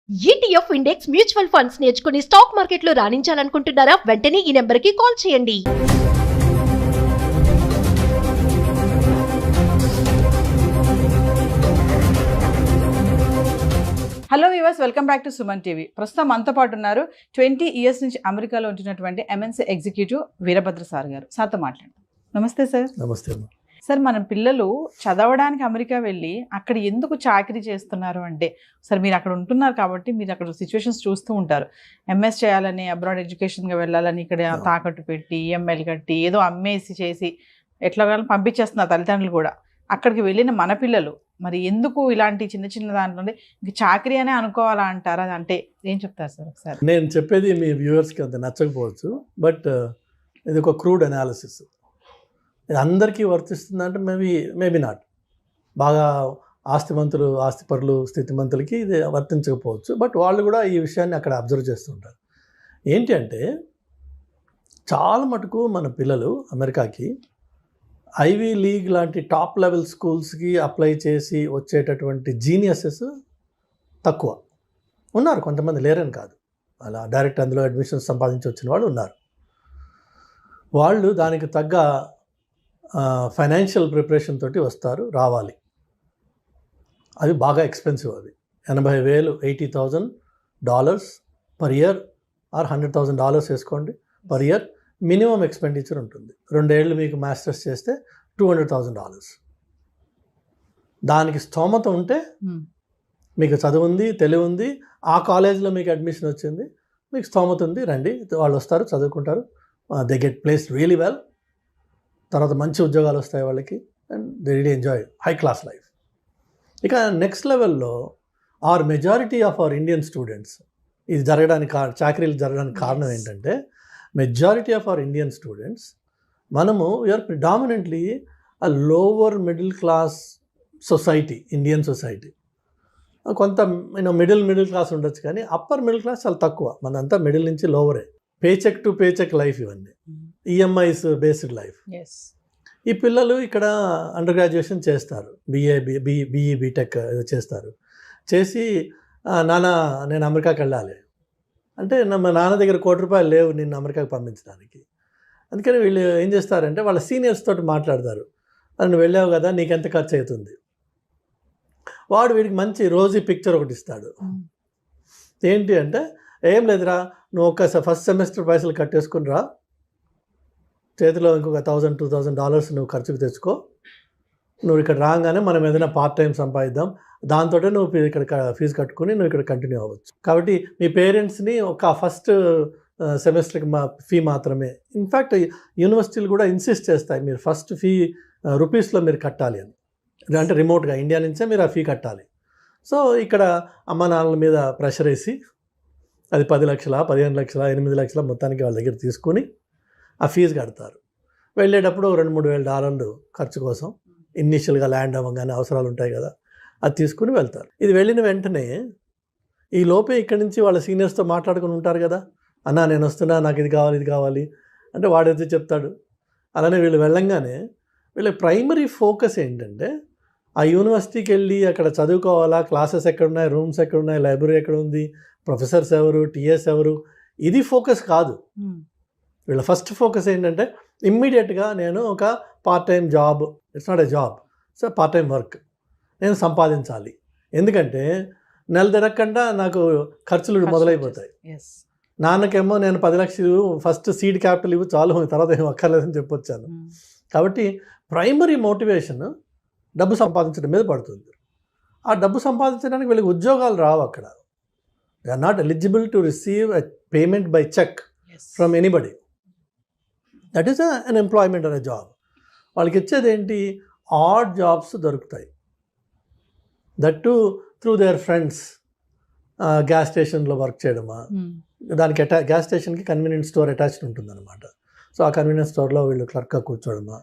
ETF index mutual funds నేర్చుకుని stock మార్కెట్లో రాణించాలనుకుంటున్నారా? వెంటనే ఈ నెంబర్కి కాల్ చేయండి. Hello viewers, welcome back to Suman TV. ప్రస్తుతం మనతో పాటు ఉన్నారు 20 ఇయర్స్ నుంచి అమెరికాలో ఉంటున్నటువంటి MNC ఎగ్జిక్యూటివ్ వీరభద్ర సార్ గారు. సార్తో మాట్లాడండి. నమస్తే సార్. నమస్తే. సార్, మన పిల్లలు చదవడానికి అమెరికా వెళ్ళి అక్కడ ఎందుకు చాకరీ చేస్తున్నారు అంటే, సార్ మీరు అక్కడ ఉంటున్నారు కాబట్టి మీరు అక్కడ సిచ్యువేషన్స్ చూస్తూ ఉంటారు. MS చేయాలని, అబ్రాడ్ ఎడ్యుకేషన్గా వెళ్ళాలని ఇక్కడ తాకట్టు పెట్టి EMIలు కట్టి ఏదో అమ్మేసి చేసి ఎట్లా పంపించేస్తున్నారు తల్లిదండ్రులు కూడా. అక్కడికి వెళ్ళిన మన పిల్లలు మరి ఎందుకు ఇలాంటి చిన్న చిన్న దాంట్లో ఇంక చాకరీ అనే అనుకోవాలా అంటారా? అంటే ఏం చెప్తారు సార్ ఒకసారి? నేను చెప్పేది మీ వ్యూవర్స్కి అంత నచ్చకపోవచ్చు, బట్ ఇది ఒక క్రూడ్ అనాలిసిస్. ఇది అందరికీ వర్తిస్తుందంటే మేబీ నాట్. బాగా ఆస్తిపరులు స్థితిమంతులకి ఇది వర్తించకపోవచ్చు, బట్ వాళ్ళు కూడా ఈ విషయాన్ని అక్కడ అబ్జర్వ్ చేస్తుంటారు. ఏంటి అంటే, చాలా మటుకు మన పిల్లలు అమెరికాకి ఐవీ లీగ్ లాంటి టాప్ లెవెల్ స్కూల్స్కి అప్లై చేసి వచ్చేటటువంటి జీనియసెస్ తక్కువ ఉన్నారు. కొంతమంది లేరని కాదు, అలా డైరెక్ట్ అందులో అడ్మిషన్స్ సంపాదించి వచ్చిన వాళ్ళు ఉన్నారు. వాళ్ళు దానికి తగ్గ ఫైనాన్షియల్ ప్రిపరేషన్ తోటి రావాలి. అవి బాగా ఎక్స్పెన్సివ్. అవి $80,000 $80,000 పర్ ఇయర్ ఆర్ $100,000 వేసుకోండి పర్ ఇయర్ మినిమం ఎక్స్పెండిచర్ ఉంటుంది. 2 ఏళ్ళు మీకు మాస్టర్స్ చేస్తే $200,000. దానికి స్తోమత ఉంటే, మీకు చదువు ఉంది, తెలివి ఉంది, ఆ కాలేజ్లో మీకు అడ్మిషన్ వచ్చింది, మీకు స్తోమత ఉంది, రండి. వాళ్ళు వస్తారు, చదువుకుంటారు, they get place really well. తర్వాత మంచి ఉద్యోగాలు వస్తాయి వాళ్ళకి, and they really enjoy high class life. ఇక నెక్స్ట్ లెవెల్లో majority of our Indian students ఇది చాకరీలు జరగడానికి కారణం ఏంటంటే, majority of our Indian students, మనము we are predominantly a lower middle class society, Indian society. కొంత మిడిల్ క్లాస్ ఉండొచ్చు, కానీ అప్పర్ మిడిల్ క్లాస్ చాలా తక్కువ. మనంతా మిడిల్ నుంచి లోవరే. పేచెక్ టు పేచెక్ లైఫ్, ఇవన్నీ EMIs బేస్డ్ లైఫ్. ఈ పిల్లలు ఇక్కడ అండర్ గ్రాడ్యుయేషన్ చేస్తారు, BE BTech చేస్తారు. చేసి నాన్న నేను అమెరికాకి వెళ్ళాలి అంటే, మా నాన్న దగ్గర ₹1,00,00,000 లేవు నిన్ను అమెరికాకి పంపించడానికి. అందుకని వీళ్ళు ఏం చేస్తారంటే, వాళ్ళ సీనియర్స్ తోటి మాట్లాడతారు. నువ్వు వెళ్ళావు కదా, నీకెంత ఖర్చు అవుతుంది. వాడు వీడికి మంచి రోజీ పిక్చర్ ఒకటి ఇస్తాడు. ఏంటి అంటే, ఏం లేదురా, నువ్వు ఫస్ట్ సెమిస్టర్ పైసలు కట్టేసుకుని రా, చేతిలో ఇంకొక $1,000-2,000 నువ్వు ఖర్చుకు తెచ్చుకో. నువ్వు ఇక్కడ రాగానే మనం ఏదైనా పార్ట్ టైం సంపాదిద్దాం, దాంతో నువ్వు ఇక్కడ ఫీజు కట్టుకుని నువ్వు ఇక్కడ కంటిన్యూ అవ్వచ్చు. కాబట్టి మీ పేరెంట్స్ని ఒక ఫస్ట్ సెమిస్టర్కి ఫీ మాత్రమే. ఇన్ఫ్యాక్ట్ యూనివర్సిటీలు కూడా ఇన్సిస్ట్ చేస్తాయి, మీరు ఫస్ట్ ఫీ రూపీస్లో మీరు కట్టాలి అని. అంటే రిమోట్గా ఇండియా నుంచే మీరు ఆ ఫీ కట్టాలి. సో ఇక్కడ అమ్మ నాన్నల మీద ప్రెషర్ వేసి అది 10 లక్షల, 15 లక్షల, 8 లక్షల మొత్తానికి వాళ్ళ దగ్గర తీసుకొని ఆ ఫీజు కడతారు. వెళ్ళేటప్పుడు $2,000-3,000 ఖర్చు కోసం, ఇనిషియల్గా ల్యాండ్ అవ్వగానే అవసరాలు ఉంటాయి కదా, అది తీసుకుని వెళ్తారు. ఇది వెళ్ళిన వెంటనే ఈ లోపే ఇక్కడి నుంచి వాళ్ళ సీనియర్స్తో మాట్లాడుకుని ఉంటారు కదా, అన్నా నేను వస్తున్నా, నాకు ఇది కావాలి అంటే వాడైతే చెప్తాడు. అలానే వీళ్ళు వెళ్ళంగానే వీళ్ళ ప్రైమరీ ఫోకస్ ఏంటంటే, ఆ యూనివర్సిటీకి వెళ్ళి అక్కడ చదువుకోవాలా, క్లాసెస్ ఎక్కడున్నాయి, రూమ్స్ ఎక్కడున్నాయి, లైబ్రరీ ఎక్కడ ఉంది, ప్రొఫెసర్స్ ఎవరు, TS ఎవరు, ఇది ఫోకస్ కాదు. వీళ్ళ ఫస్ట్ ఫోకస్ ఏంటంటే, ఇమ్మీడియట్గా నేను ఒక part time job, it's not a job, so part time work నేను సంపాదించాలి. ఎందుకంటే నెల తిరగకుండా నాకు ఖర్చులు మొదలైపోతాయి. నాన్నకేమో నేను 10 లక్షలు ఫస్ట్ సీడ్ క్యాపిటల్ ఇవ్వు చాలు, తర్వాత ఏం అక్కర్లేదని చెప్పొచ్చాను. కాబట్టి ప్రైమరీ మోటివేషన్ డబ్బు సంపాదించడం మీద పడుతుంది. ఆ డబ్బు సంపాదించడానికి వీళ్ళకి ఉద్యోగాలు రావు అక్కడ. They are not eligible to receive a payment by cheque from anybody. That is unemployment అనే జాబ్. వాళ్ళకి ఇచ్చేది ఏంటి, ఆడ్ జాబ్స్ దొరుకుతాయి. That to through their friends. Gas స్టేషన్లో వర్క్ చేయడమా, దానికి గ్యాస్ స్టేషన్కి కన్వీనియన్స్ స్టోర్ అటాచ్డ్ ఉంటుందన్నమాట. సో ఆ కన్వీనియన్స్ స్టోర్లో వీళ్ళు క్లర్క్గా కూర్చోవడమా,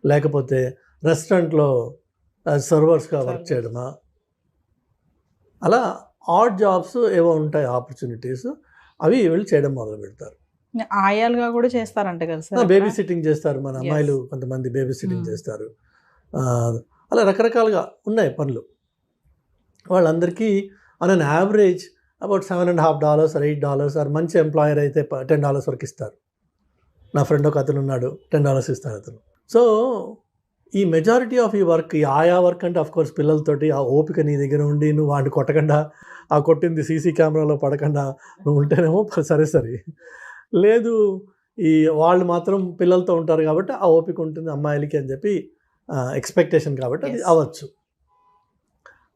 లేకపోతే రెస్టారెంట్లో సర్వర్స్గా వర్క్ చేయడమా, అలా ఆడ్ జాబ్స్ ఏవో ఉంటాయి ఆపర్చునిటీస్, అవి వీళ్ళు చేయడం మొదలు పెడతారు. ఆయాలుగా కూడా చేస్తారంట కదా సార్, బేబీ సిట్టింగ్ చేస్తారు. మన అమ్మాయిలు కొంతమంది బేబీ సిట్టింగ్ చేస్తారు. అలా రకరకాలుగా ఉన్నాయి పనులు. వాళ్ళందరికీ on an average about $7.50 or $8 or మంచి ఎంప్లాయర్ అయితే $10 వరకు ఇస్తారు. నా ఫ్రెండ్ ఒక అతను ఉన్నాడు, $10 ఇస్తాడు అతను. సో ఈ మెజారిటీ ఆఫ్ ఈ వర్క్, ఈ ఆయా వర్క్ అంటే అఫ్కోర్స్ పిల్లలతోటి ఆ ఓపిక నీ దగ్గర ఉండి నువ్వు వాడిని కొట్టకుండా, ఆ కొట్టింది సీసీ కెమెరాలో పడకుండా నువ్వు ఉంటేనేమో సరే. లేదు ఈ వాళ్ళు మాత్రం పిల్లలతో ఉంటారు కాబట్టి ఆ ఓపిక ఉంటుంది అమ్మాయిలకి అని చెప్పి ఎక్స్పెక్టేషన్ కాబట్టి అది అవ్వచ్చు.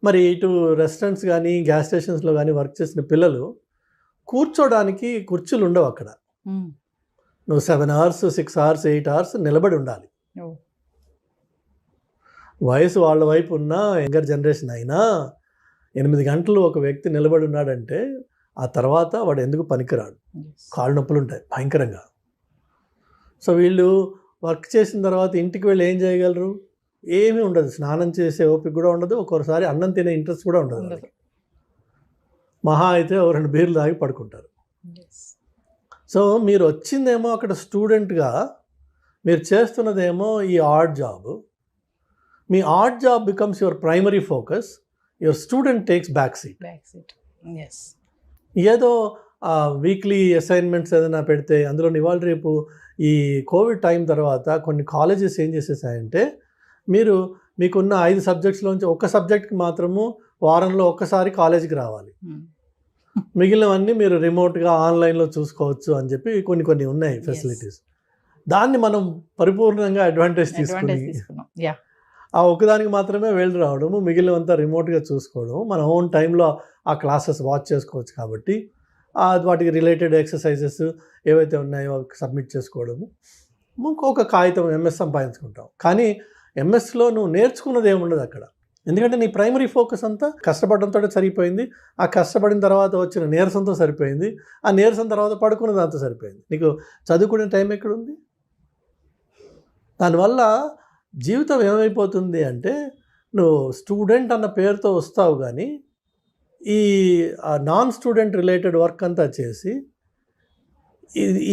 మరి ఇటు రెస్టారెంట్స్ కానీ గ్యాస్ స్టేషన్స్లో కానీ వర్క్ చేసిన పిల్లలు కూర్చోడానికి కుర్చీలు ఉండవు అక్కడ. నువ్వు 7 hours 6 hours 8 hours నిలబడి ఉండాలి. వయసు వాళ్ళ వైపు ఉన్న యంగర్ జనరేషన్ అయినా 8 గంటలు ఒక వ్యక్తి నిలబడి ఉన్నాడంటే ఆ తర్వాత వాడు ఎందుకు పనికిరాడు. కాళ్ళు నొప్పులు ఉంటాయి భయంకరంగా. సో వీళ్ళు వర్క్ చేసిన తర్వాత ఇంటికి వెళ్ళి ఏం చేయగలరు? ఏమీ ఉండదు. స్నానం చేసే ఓపిక కూడా ఉండదు, ఒక్కొక్కసారి అన్నం తినే ఇంట్రెస్ట్ కూడా ఉండదు. మహా అయితే 2 బీర్లు తాగి పడుకుంటారు. సో మీరు వచ్చిందేమో అక్కడ స్టూడెంట్గా, మీరు చేస్తున్నదేమో ఈ art job. Me art job becomes your primary focus, your student takes back seat. ఏదో వీక్లీ అసైన్మెంట్స్ ఏదైనా పెడితే అందులో ఇవాళ రేపు ఈ కోవిడ్ టైం తర్వాత కొన్ని కాలేజెస్ ఏం చేసేసాయంటే, మీకున్న 5 సబ్జెక్ట్స్లోంచి ఒక సబ్జెక్ట్కి మాత్రము వారంలో ఒక్కసారి కాలేజీకి రావాలి, మిగిలినవన్నీ మీరు రిమోట్గా ఆన్లైన్లో చూసుకోవచ్చు అని చెప్పి కొన్ని ఉన్నాయి ఫెసిలిటీస్. దాన్ని మనం పరిపూర్ణంగా అడ్వాంటేజ్ తీసుకుని ఆ ఒకదానికి మాత్రమే వెళ్ళి రావడము, మిగిలినంతా రిమోట్గా చూసుకోవడము, మన ఓన్ టైంలో ఆ క్లాసెస్ వాచ్ చేసుకోవచ్చు. కాబట్టి వాటికి రిలేటెడ్ ఎక్సర్సైజెస్ ఏవైతే ఉన్నాయో సబ్మిట్ చేసుకోవడము, ఇంకొక కాగితం ఎంఎస్ సంపాదించుకుంటాం. కానీ ఎంఎస్లో నువ్వు నేర్చుకున్నది ఏముండదు అక్కడ. ఎందుకంటే నీ ప్రైమరీ ఫోకస్ అంతా కష్టపడడంతో సరిపోయింది, ఆ కష్టపడిన తర్వాత వచ్చిన నీరసంతో సరిపోయింది, ఆ నీరసం తర్వాత పడుకున్న దాంతో సరిపోయింది. నీకు చదువుకునే టైం ఎక్కడుంది? దానివల్ల జీవితం ఏమైపోతుంది అంటే, నువ్వు స్టూడెంట్ అన్న పేరుతో వస్తావు కానీ ఈ నాన్ స్టూడెంట్ రిలేటెడ్ వర్క్ అంతా చేసి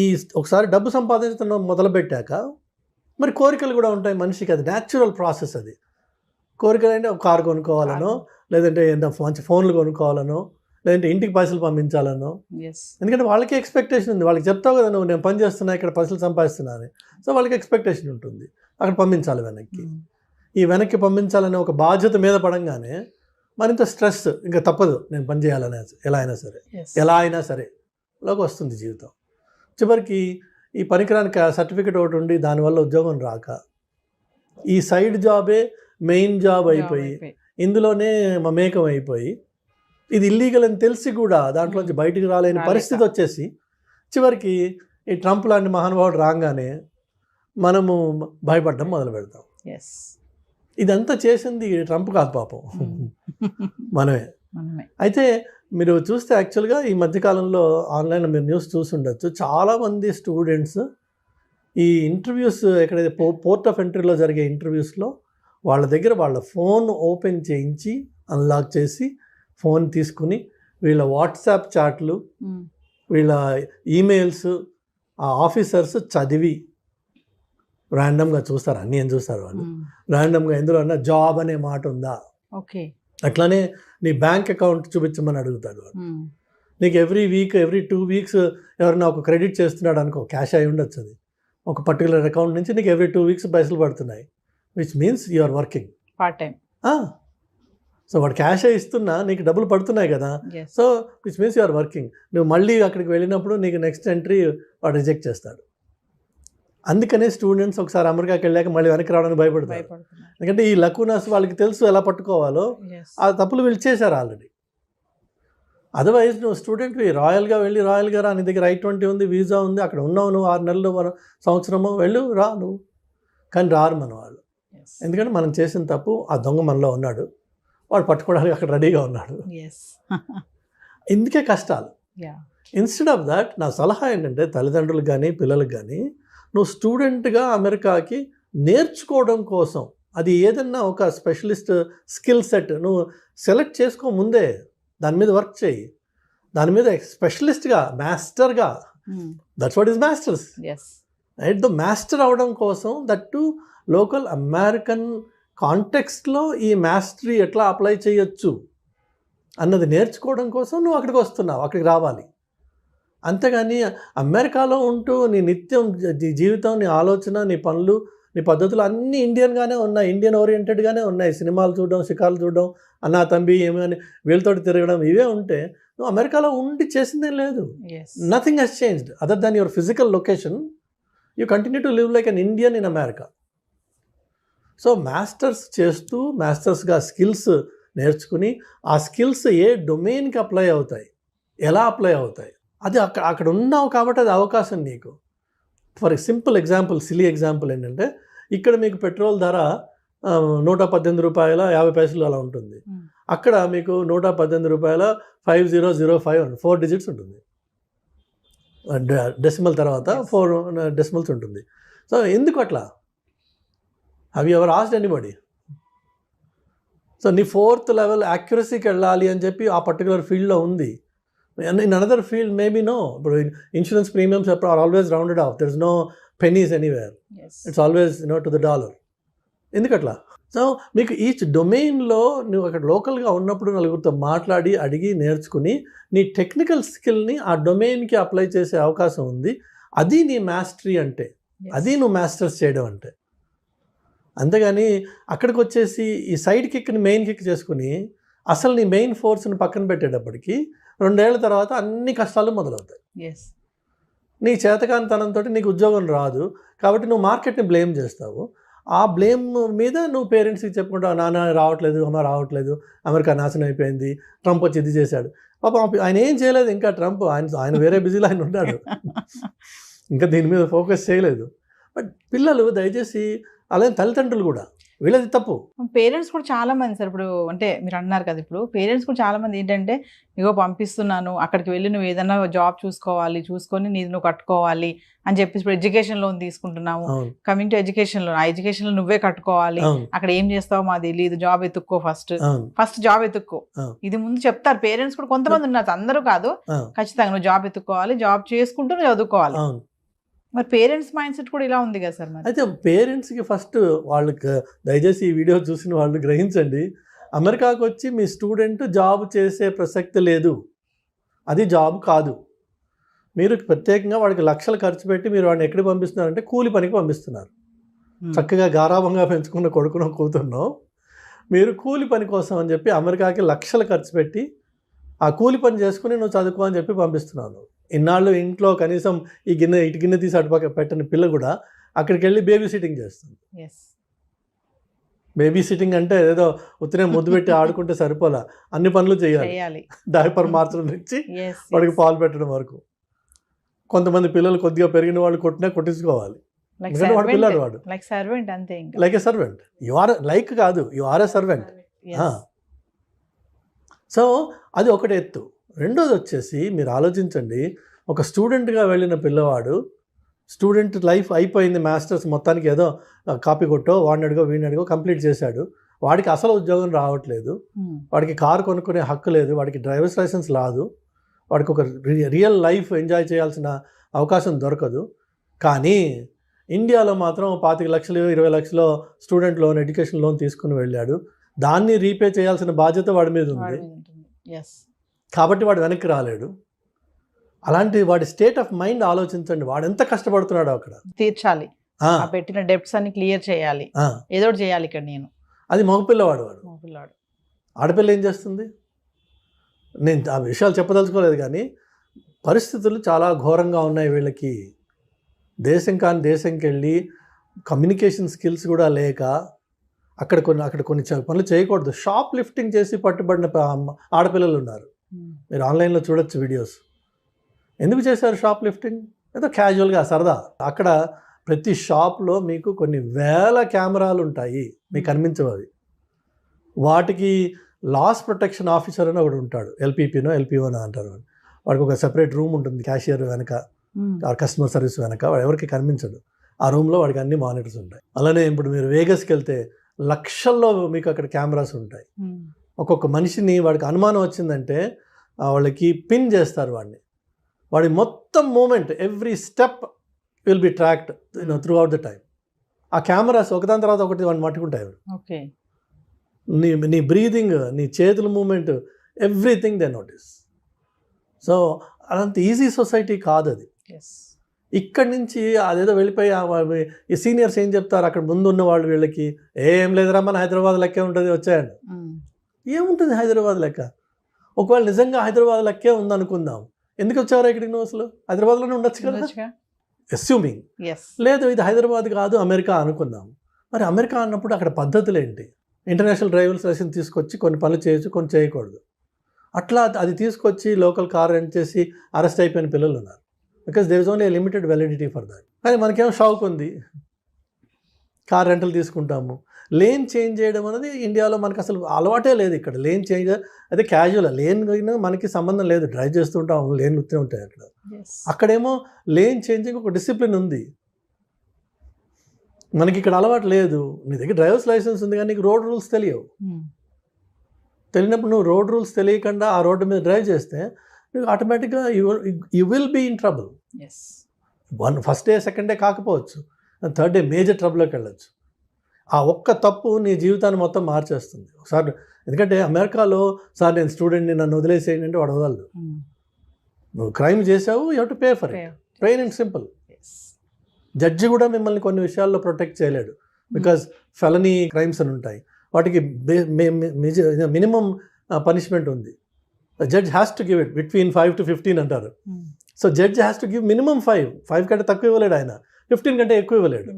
ఈ ఒకసారి డబ్బు సంపాదించడం మొదలుపెట్టాక మరి కోరికలు కూడా ఉంటాయి మనిషికి. అది న్యాచురల్ ప్రాసెస్. అది కోరికలు అంటే ఒక కారు కొనుక్కోవాలనో, లేదంటే మంచి ఫోన్లు కొనుక్కోవాలనో, లేదంటే ఇంటికి పైసలు పంపించాలనో. ఎందుకంటే వాళ్ళకి ఎక్స్పెక్టేషన్ ఉంది. వాళ్ళకి చెప్తావు కదా, నువ్వు నేను పని చేస్తున్నా, ఇక్కడ పైసలు సంపాదిస్తున్నాను. సో వాళ్ళకి ఎక్స్పెక్టేషన్ ఉంటుంది, అక్కడ పంపించాలి వెనక్కి. ఈ వెనక్కి పంపించాలనే ఒక బాధ్యత మీద పడంగానే మరింత స్ట్రెస్, ఇంకా తప్పదు నేను పని చేయాలనే ఎలా అయినా సరే లోకి వస్తుంది జీవితం. చివరికి ఈ పనికిరానికి సర్టిఫికెట్ ఒకటి ఉండి దానివల్ల ఉద్యోగం రాక ఈ సైడ్ జాబే మెయిన్ జాబ్ అయిపోయి ఇందులోనే మమేకం అయిపోయి ఇది ఇల్లీగల్ అని తెలిసి కూడా దాంట్లోంచి బయటికి రాలేని పరిస్థితి వచ్చేసి చివరికి ఈ ట్రంప్ లాంటి మహానుభావుడు రాగానే మనము భయపడడం మొదలు పెడతాం. ఇదంతా చేసింది ట్రంప్ కాదు పాపం, మనమే. అయితే మీరు చూస్తే యాక్చువల్గా ఈ మధ్యకాలంలో ఆన్లైన్లో మీరు న్యూస్ చూసి ఉండొచ్చు, చాలామంది స్టూడెంట్స్ ఈ ఇంటర్వ్యూస్ ఎక్కడైతే పోర్ట్ ఆఫ్ ఎంట్రీలో జరిగే ఇంటర్వ్యూస్లో వాళ్ళ దగ్గర వాళ్ళ ఫోన్ ఓపెన్ చేయించి అన్లాక్ చేసి ఫోన్ తీసుకుని వీళ్ళ వాట్సాప్ చాట్లు, వీళ్ళ ఈమెయిల్స్ ఆ ఆఫీసర్స్ చదివి ర్యాండమ్గా చూస్తారు. అన్నీ ఏం చూస్తారు వాళ్ళు ర్యాండమ్గా. ఎందులో అన్నా జాబ్ అనే మాట ఉందా, అట్లానే నీ బ్యాంక్ అకౌంట్ చూపించమని అడుగుతాడు వాడు. నీకు ఎవ్రీ 2 weeks ఎవరైనా ఒక క్రెడిట్ చేస్తున్నాడు అనుకో, క్యాష్ అయి ఉండొచ్చు, అది ఒక పర్టికులర్ అకౌంట్ నుంచి నీకు ఎవ్రీ 2 weeks పైసలు పడుతున్నాయి, which means you are working part time. So వాడు క్యాష్ ఇస్తున్నా నీకు డబ్బులు పడుతున్నాయి కదా, so which means you are working. నువ్వు మళ్ళీ అక్కడికి వెళ్ళినప్పుడు నీకు నెక్స్ట్ ఎంట్రీ వాడు రిజెక్ట్ చేస్తాడు. అందుకనే స్టూడెంట్స్ ఒకసారి అమెరికాకి వెళ్ళాక మళ్ళీ వెనక్కి రావడానికి భయపడతారు. ఎందుకంటే ఈ లకునాస్ వాళ్ళకి తెలుసు ఎలా పట్టుకోవాలో, ఆ తప్పులు వీళ్ళు చేశారు ఆల్రెడీ. అదర్వైజ్ నువ్వు స్టూడెంట్వి రాయల్గా వెళ్ళి రాయల్గా రా, నీ దగ్గర I-20 ఉంది, వీసా ఉంది, అక్కడ ఉన్నావు నువ్వు 6 నెలలు సంవత్సరమో వెళ్ళు రా నువ్వు. కానీ రారు మన వాళ్ళు. ఎందుకంటే మనం చేసిన తప్పు ఆ దొంగ మనలో ఉన్నాడు, వాడు పట్టుకోవడానికి అక్కడ రెడీగా ఉన్నాడు. ఇందుకే కష్టాలు. ఇన్స్టెడ్ ఆఫ్ దాట్ నా సలహా ఏంటంటే తల్లిదండ్రులకు కానీ పిల్లలకు కానీ, నువ్వు స్టూడెంట్గా అమెరికాకి నేర్చుకోవడం కోసం అది ఏదన్నా ఒక స్పెషలిస్ట్ స్కిల్ సెట్ నువ్వు సెలెక్ట్ చేసుకో ముందే, దాని మీద వర్క్ చేయి, దాని మీద స్పెషలిస్ట్గా మాస్టర్గా. That's what is masters. Right, the master అవడం కోసం దట్ లోకల్ అమెరికన్ కాంటెక్స్ట్లో ఈ మాస్టరీ ఎట్లా అప్లై చేయొచ్చు అన్నది నేర్చుకోవడం కోసం నువ్వు అక్కడికి వస్తున్నావు, అక్కడికి రావాలి. అంతేగాని అమెరికాలో ఉంటూ నీ నిత్యం జీవితం, నీ ఆలోచన, నీ పనులు, నీ పద్ధతులు అన్నీ ఇండియన్గానే ఉన్నాయి, ఇండియన్ ఓరియంటెడ్గానే ఉన్నాయి. సినిమాలు చూడడం, షికార్లు చూడడం, అన్నా తంబి ఏమని వీళ్ళతోటి తిరగడం, ఇవే ఉంటే నువ్వు అమెరికాలో ఉండి చేసిందేం లేదు. Nothing has changed other than your physical location. You continue to live like an Indian in America. So masters చేస్తూ మాస్టర్స్గా స్కిల్స్ నేర్చుకుని ఆ స్కిల్స్ ఏ డొమైన్కి అప్లై అవుతాయి, ఎలా అప్లై అవుతాయి, అది అక్కడ ఉన్నావు కాబట్టి అది అవకాశం నీకు. For simple example, silly example ఏంటంటే ఇక్కడ మీకు పెట్రోల్ ధర ₹118.50 అలా ఉంటుంది. అక్కడ మీకు ₹118.5005 4 digits ఉంటుంది, డెసిమల్ తర్వాత 4 decimals ఉంటుంది. సో ఎందుకు అట్లా? Have you ever asked anybody? So నీ 4th level యాక్యురసీకి వెళ్ళాలి అని చెప్పి ఆ పర్టికులర్ ఫీల్డ్లో ఉంది. In another field maybe no. ఇప్పుడు insurance premiums are always rounded off, there is no pennies anywhere, it's always to the $. ఎందుకట్లా? సో మీకు ఈచ్ డొమైన్లో నువ్వు అక్కడ లోకల్గా ఉన్నప్పుడు నలుగురితో మాట్లాడి అడిగి నేర్చుకుని నీ టెక్నికల్ స్కిల్ని ఆ డొమైన్కి అప్లై చేసే అవకాశం ఉంది. అది నీ మాస్టరీ అంటే, అది నువ్వు మాస్టర్స్ చేయడం అంటే. అంతేగాని అక్కడికి వచ్చేసి ఈ సైడ్ కిక్ని మెయిన్ కిక్ చేసుకుని అసలు నీ మెయిన్ ఫోర్స్ని పక్కన పెట్టేటప్పటికి 2 ఏళ్ల తర్వాత అన్ని కష్టాలు మొదలవుతాయి. నీ చేతకానితనంతో నీకు ఉద్యోగం రాదు కాబట్టి నువ్వు మార్కెట్ని బ్లేమ్ చేస్తావు. ఆ బ్లేమ్ మీద నువ్వు పేరెంట్స్కి చెప్పుకుంటావు, నాన్న రావట్లేదు, అమ్మ రావట్లేదు, అమెరికా నాశనం అయిపోయింది, ట్రంప్ వచ్చి ఇది చేశాడు. పాపం ఆయన ఏం చేయలేదు ఇంకా, ట్రంప్ ఆయన వేరే బిజీలో ఆయన ఉన్నాడు, ఇంకా దీని మీద ఫోకస్ చేయలేదు. బట్ పిల్లలు దయచేసి, అలాగే తల్లిదండ్రులు కూడా, వీళ్ళది తప్పు. పేరెంట్స్ కూడా చాలా మంది సార్, ఇప్పుడు అంటే మీరు అన్నారు కదా, ఇప్పుడు పేరెంట్స్ కూడా చాలా మంది ఏంటంటే, ఇగో పంపిస్తున్నాను అక్కడికి వెళ్ళి నువ్వు ఏదైనా జాబ్ చూసుకొని నువ్వు కట్టుకోవాలి అని చెప్పేసి ఇప్పుడు ఎడ్యుకేషన్ లోన్ తీసుకుంటున్నాము. కమింగ్ టు ఎడ్యుకేషన్ లోన్, ఆ ఎడ్యుకేషన్ లో నువ్వే కట్టుకోవాలి, అక్కడ ఏం చేస్తావో మాకు తెలియదు, జాబ్ ఎత్తుక్కో, ఫస్ట్ జాబ్ ఎత్తుక్కో, ఇది ముందు చెప్తారు పేరెంట్స్ కూడా. కొంతమంది ఉన్నారు, అందరూ కాదు, ఖచ్చితంగా నువ్వు జాబ్ ఎత్తుకోవాలి, జాబ్ చేసుకుంటూ నువ్వు చదువుకోవాలి. మరి పేరెంట్స్ మైండ్ సెట్ కూడా ఇలా ఉంది కదా సార్. అయితే పేరెంట్స్కి ఫస్ట్ వాళ్ళకి దయచేసి ఈ వీడియో చూసిన వాళ్ళు గ్రహించండి, అమెరికాకు వచ్చి మీ స్టూడెంట్ జాబ్ చేసే ప్రసక్తి లేదు, అది జాబ్ కాదు. మీరు ప్రత్యేకంగా వాడికి లక్షలు ఖర్చు పెట్టి మీరు వాడిని ఎక్కడికి పంపిస్తున్నారంటే కూలి పనికి పంపిస్తున్నారు. చక్కగా గారాభంగా పెంచుకున్న కొడుకునో కూతురునో మీరు కూలి పని కోసం అని చెప్పి అమెరికాకి లక్షలు ఖర్చు పెట్టి ఆ కూలి పని చేసుకుని నువ్వు చదువుకో అని చెప్పి పంపిస్తున్నాను. ఇన్నాళ్ళు ఇంట్లో కనీసం ఇటు గిన్నె తీసి అటుపక్క పెట్టని పిల్ల కూడా అక్కడికి వెళ్ళి బేబీ సిట్టింగ్ చేస్తుంది. బేబీ సిట్టింగ్ అంటే ఏదో ఉత్తరే ముద్దు పెట్టి ఆడుకుంటే సరిపోలా, అన్ని పనులు చేయాలి. డైపర్ మార్చడం నుంచి వాడికి పాలు పెట్టడం వరకు. కొంతమంది పిల్లలు కొద్దిగా పెరిగిన వాళ్ళు కొట్టించుకోవాలి, వాడు పిల్లడు, వాడు like a servant. You are like కాదు, you are a servant. So అది ఒకటి ఎత్తు. రెండోది వచ్చేసి మీరు ఆలోచించండి, ఒక స్టూడెంట్గా వెళ్ళిన పిల్లవాడు, స్టూడెంట్ లైఫ్ అయిపోయింది, మాస్టర్స్ మొత్తానికి ఏదో కాపీ కొట్టో వాడిని అడిగో వీడిని అడిగో కంప్లీట్ చేశాడు, వాడికి అసలు ఉద్యోగం రావట్లేదు, వాడికి కారు కొనుక్కునే హక్కు లేదు, వాడికి డ్రైవర్స్ లైసెన్స్ రాదు, వాడికి ఒక రియల్ లైఫ్ ఎంజాయ్ చేయాల్సిన అవకాశం దొరకదు. కానీ ఇండియాలో మాత్రం 25 లక్షలు 20 లక్షలు స్టూడెంట్ లోన్, ఎడ్యుకేషన్ లోన్ తీసుకుని వెళ్ళాడు, దాన్ని రీపే చేయాల్సిన బాధ్యత వాడి మీద ఉంది. కాబట్టి వాడు వెనక్కి రాలేడు. అలాంటి వాడి స్టేట్ ఆఫ్ మైండ్ ఆలోచించండి, వాడు ఎంత కష్టపడుతున్నాడో అక్కడ తీర్చాలి, పెట్టిన డెబ్ట్స్ అన్ని క్లియర్ చేయాలి, ఏదో చేయాలి ఇక్కడ. నేను అది మగపిల్లవాడు, మగపిల్లవాడు. ఆడపిల్ల ఏం చేస్తుంది? నేను ఆ విషయాలు చెప్పదలుచుకోలేదు, కానీ పరిస్థితులు చాలా ఘోరంగా ఉన్నాయి వీళ్ళకి. దేశం కాని దేశంకి వెళ్ళి కమ్యూనికేషన్ స్కిల్స్ కూడా లేక అక్కడ కొన్ని పనులు చేయకూడదు. షాప్ లిఫ్టింగ్ చేసి పట్టుబడిన ఆడపిల్లలు ఉన్నారు, మీరు ఆన్లైన్లో చూడొచ్చు వీడియోస్. ఎందుకు చేశారు షాప్ లిఫ్టింగ్? ఏదో క్యాజువల్గా సరదా. అక్కడ ప్రతి షాప్లో మీకు కొన్ని వేల కెమెరాలు ఉంటాయి, మీకు కనిపించవు అవి. వాటికి లాస్ ప్రొటెక్షన్ ఆఫీసర్ అని ఒకటి ఉంటాడు, ఎల్పీపీనో ఎల్పీఓనో అంటారు. వాడికి ఒక సెపరేట్ రూమ్ ఉంటుంది, క్యాషియర్ వెనక, కస్టమర్ సర్వీస్ వెనక, వాడు ఎవరికి కనిపించడు. ఆ రూమ్లో వాడికి అన్ని మానిటర్స్ ఉంటాయి. అలానే ఇప్పుడు మీరు వేగస్కి వెళ్తే లక్షల్లో మీకు అక్కడ కెమెరాస్ ఉంటాయి. ఒక్కొక్క మనిషిని వాడికి అనుమానం వచ్చిందంటే వాళ్ళకి పిన్ చేస్తారు వాడిని, వాడి మొత్తం moment, every step will be tracked throughout the time. ఆ కెమెరాస్ ఒకదాని తర్వాత ఒకటి వాడిని పట్టుకుంటాయి. నీ బ్రీదింగ్, నీ చేతుల moment, everything they notice. So అదంత ఈజీ సొసైటీ కాదు అది. ఎస్. ఇక్కడి నుంచి అదేదో వెళ్ళిపోయి ఈ సీనియర్స్ ఏం చెప్తారు అక్కడ ముందు ఉన్న వాళ్ళు వీళ్ళకి, ఏం లేదురా మన హైదరాబాద్ లెక్కే ఉంటుంది వచ్చాయండి. ఏముంటుంది హైదరాబాద్ లెక్క? ఒకవేళ నిజంగా హైదరాబాద్ లెక్కే ఉందనుకుందాం, ఎందుకు వచ్చారా ఇక్కడికి నువ్వు? అసలు హైదరాబాద్లోనే ఉండొచ్చు కదా, అస్యూమింగ్. లేదు ఇది హైదరాబాద్ కాదు అమెరికా అనుకుందాం. మరి అమెరికా అన్నప్పుడు అక్కడ పద్ధతులు ఏంటి? ఇంటర్నేషనల్ డ్రైవర్స్ లైసెన్స్ తీసుకొచ్చి కొన్ని పనులు చేయొచ్చు, కొన్ని చేయకూడదు. అట్లా అది తీసుకొచ్చి లోకల్ కార్ రెంట్ చేసి అరెస్ట్ అయిపోయిన పిల్లలు ఉన్నారు. Because there is only limited validity for that. కానీ మనకేమో షాక్ ఉంది, కార్ రెంటల్ తీసుకుంటాము. లేన్ చేంజ్ చేయడం అనేది ఇండియాలో మనకు అసలు అలవాటే లేదు. ఇక్కడ లేన్ చేంజ్ అయితే క్యాజువల్, లేన్ మనకి సంబంధం లేదు, డ్రైవ్ చేస్తుంటాం, లేన్ వస్తూ ఉంటాయి అక్కడ. అక్కడేమో లేన్ చేంజింగ్ ఒక డిసిప్లిన్ ఉంది, మనకి ఇక్కడ అలవాటు లేదు. నీ దగ్గర డ్రైవర్స్ లైసెన్స్ ఉంది కానీ నీకు రోడ్ రూల్స్ తెలియవు. తెలియనప్పుడు నువ్వు రోడ్ రూల్స్ తెలియకుండా ఆ రోడ్డు మీద డ్రైవ్ చేస్తే నువ్వు ఆటోమేటిక్గా you will be in trouble. First day second day కాకపోవచ్చు, థర్డ్ డే మేజర్ ట్రబుల్లోకి వెళ్ళచ్చు. ఆ ఒక్క తప్పు నీ జీవితాన్ని మొత్తం మార్చేస్తుంది ఒకసారి. ఎందుకంటే అమెరికాలో సార్ నేను స్టూడెంట్ని నన్ను వదిలేసేయండి అంటే వాడు వదలదు. నువ్వు క్రైమ్ చేసావు, you have to pay for it, plain and simple. Judge కూడా మిమ్మల్ని కొన్ని విషయాల్లో ప్రొటెక్ట్ చేయలేడు, బికాజ్ ఫెలనీ క్రైమ్స్ అని ఉంటాయి, వాటికి మినిమం పనిష్మెంట్ ఉంది. Judge has to give it between 5 to 15 అంటారు. So judge has to give minimum 5 కంటే తక్కువ ఇవ్వలేడు ఆయన, 15 కంటే ఎక్కువ ఇవ్వలేడు.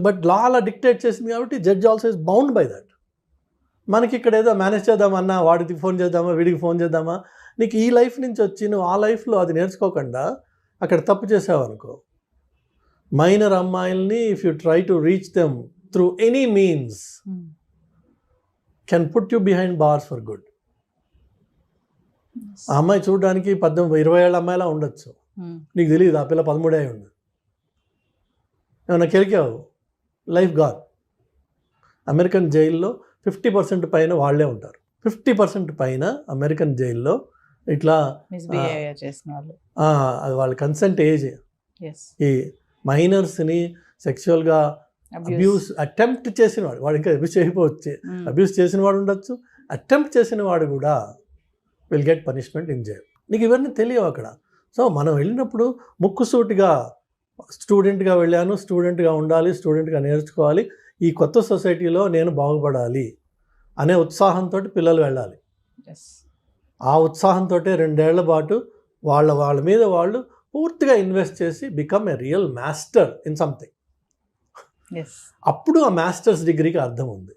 బట్ లా అలా డిక్టేట్ చేసింది కాబట్టి judge also is bound by that. మనకి ఇక్కడ ఏదో మేనేజ్ చేద్దామన్నా, వాడికి ఫోన్ చేద్దామా, వీడికి ఫోన్ చేద్దామా, నీకు ఈ లైఫ్ నుంచి వచ్చి నువ్వు ఆ లైఫ్లో అది నేర్చుకోకుండా అక్కడ తప్పు చేసావు అనుకో, మైనర్ అమ్మాయిల్ని if you try to reach them through any means can put you behind bars for good. ఆ అమ్మాయి చూడడానికి 18-20 ఏళ్ళ అమ్మాయిలా ఉండొచ్చు, నీకు తెలియదు ఆ పిల్ల 13 అయి ఉండదు. ఏమన్నా కెలికావు, లైఫ్ గాన్. అమెరికన్ జైల్లో 50% పైన వాళ్ళే ఉంటారు. 50% పైన అమెరికన్ జైల్లో ఇట్లా అది వాళ్ళ కన్సెంట్ ఏజ్. ఈ మైనర్స్ని సెక్షువల్గా అబ్యూస్ అటెంప్ట్ చేసిన వాడు ఇంకా అబ్యూస్ చేయకపోవచ్చు, అబ్యూస్ చేసిన వాడు ఉండొచ్చు, అటెంప్ట్ చేసిన వాడు కూడా will get punishment in jail. నీకు ఇవన్నీ తెలియవు అక్కడ. సో మనం వెళ్ళినప్పుడు ముక్కుసూటిగా స్టూడెంట్గా వెళ్ళాను, స్టూడెంట్గా ఉండాలి, స్టూడెంట్గా నేర్చుకోవాలి, ఈ కొత్త సొసైటీలో నేను బాగుపడాలి అనే ఉత్సాహంతో పిల్లలు వెళ్ళాలి. ఆ ఉత్సాహంతో 2 ఏళ్ల పాటు వాళ్ళ మీద వాళ్ళు పూర్తిగా ఇన్వెస్ట్ చేసి become a real master in something. అప్పుడు ఆ మాస్టర్స్ డిగ్రీకి అర్థం ఉంది,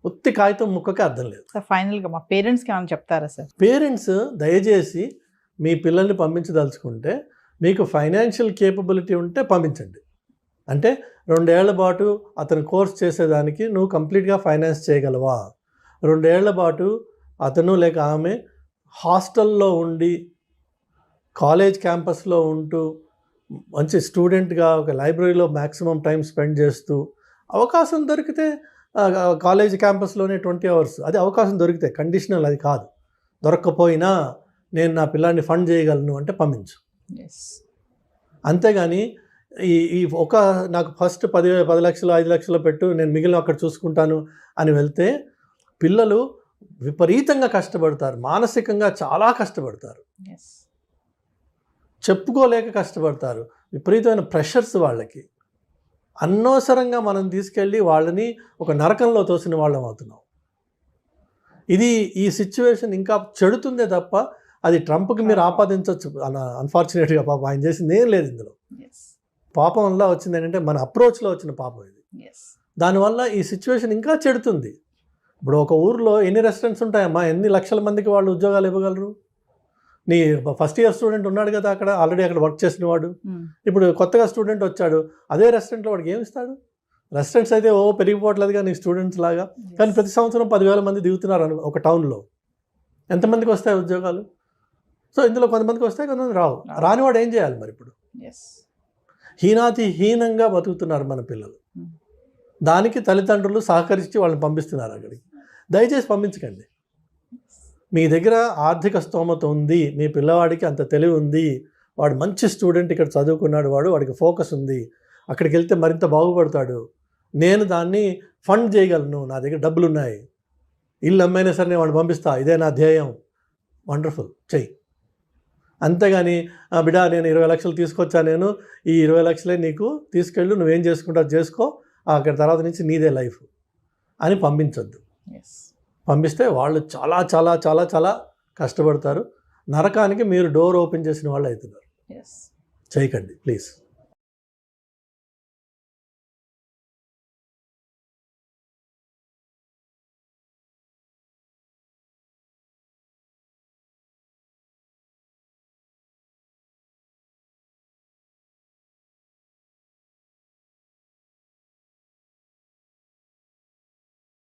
ఉత్తి కాగితం ముక్కకి అర్థం లేదు. ఫైనల్గా మా పేరెంట్స్కి ఏమైనా చెప్తారా సార్? పేరెంట్స్ దయచేసి మీ పిల్లల్ని పంపించదలుచుకుంటే మీకు ఫైనాన్షియల్ కేపబిలిటీ ఉంటే పంపించండి. అంటే 2 ఏళ్ల పాటు అతను కోర్స్ చేసేదానికి నువ్వు కంప్లీట్గా ఫైనాన్స్ చేయగలవా? 2 ఏళ్ల పాటు అతను లేక ఆమె హాస్టల్లో ఉండి కాలేజ్ క్యాంపస్లో ఉంటూ మంచి స్టూడెంట్గా ఒక లైబ్రరీలో మ్యాక్సిమం టైం స్పెండ్ చేస్తూ అవకాశం దొరికితే కాలేజ్ క్యాంపస్లోనే 20 hours అది అవకాశం దొరికితే, కండిషనల్ అది కాదు. దొరక్కపోయినా నేను నా పిల్లాన్ని ఫండ్ చేయగలను అంటే పంపించు. అంతేగాని ఈ నాకు ఫస్ట్ 10 లక్షలు 5 లక్షలు పెట్టు, నేను మిగిలిన అక్కడ చూసుకుంటాను అని వెళ్తే పిల్లలు విపరీతంగా కష్టపడతారు, మానసికంగా చాలా కష్టపడతారు, చెప్పుకోలేక కష్టపడతారు, విపరీతమైన ప్రెషర్స్ వాళ్ళకి. అనవసరంగా మనం తీసుకెళ్ళి వాళ్ళని ఒక నరకంలో తోసిన వాళ్ళం అవుతున్నాం. ఈ సిచ్యువేషన్ ఇంకా చెడుతుందే తప్ప అది ట్రంప్కి మీరు ఆపాదించవచ్చు. అన్ఫార్చునేట్గా పాపం ఆయన చేసింది ఏం లేదు ఇందులో. పాపం వల్ల వచ్చింది ఏంటంటే మన అప్రోచ్లో వచ్చిన పాపం ఇది. దానివల్ల ఈ సిచ్యువేషన్ ఇంకా చెడుతుంది. ఇప్పుడు ఒక ఊర్లో ఎన్ని రెస్టారెంట్స్ ఉంటాయమ్మా, ఎన్ని లక్షల మందికి వాళ్ళు ఉద్యోగాలు ఇవ్వగలరు? నీ ఫస్ట్ ఇయర్ స్టూడెంట్ ఉన్నాడు కదా అక్కడ, ఆల్రెడీ అక్కడ వర్క్ చేసిన వాడు, ఇప్పుడు కొత్తగా స్టూడెంట్ వచ్చాడు, అదే రెస్టారెంట్లో వాడికి ఏమి ఇస్తాడు? రెస్టారెంట్స్ అయితే పెరిగిపోవట్లేదుగా నీ స్టూడెంట్స్ లాగా, కానీ ప్రతి సంవత్సరం 10,000 మంది దిగుతున్నారు ఒక టౌన్లో. ఎంతమందికి వస్తాయి ఉద్యోగాలు? సో ఇందులో కొంతమందికి వస్తాయి, కొంతమంది రావు. రానివాడు ఏం చేయాలి మరి? ఇప్పుడు హీనంగా బతుకుతున్నారు మన పిల్లలు. దానికి తల్లిదండ్రులు సహకరించి వాళ్ళని పంపిస్తున్నారు అక్కడికి. దయచేసి పంపించకండి. మీ దగ్గర ఆర్థిక స్తోమత ఉంది, మీ పిల్లవాడికి అంత తెలివి ఉంది, వాడు మంచి స్టూడెంట్, ఇక్కడ చదువుకున్నాడు, వాడికి ఫోకస్ ఉంది, అక్కడికి వెళ్తే మరింత బాగుపడతాడు, నేను దాన్ని ఫండ్ చేయగలను, నా దగ్గర డబ్బులు ఉన్నాయి, ఇల్లు అమ్మైనా సరే నేను వాడిని పంపిస్తా, ఇదే నా ధ్యేయం, వండర్ఫుల్, చెయ్యి. అంతేగాని బిడ్డ నేను 20 లక్షలు తీసుకొచ్చా, నేను ఈ 20 లక్షలే నీకు తీసుకెళ్ళు, నువ్వేం చేసుకుంటావు చేసుకో, అక్కడ తర్వాత నుంచి నీదే లైఫ్ అని పంపించొద్దు. పంపిస్తే వాళ్ళు చాలా చాలా చాలా చాలా కష్టపడతారు. నరకానికి మీరు డోర్ ఓపెన్ చేసిన వాళ్ళు అవుతున్నారు. చేయకండి ప్లీజ్.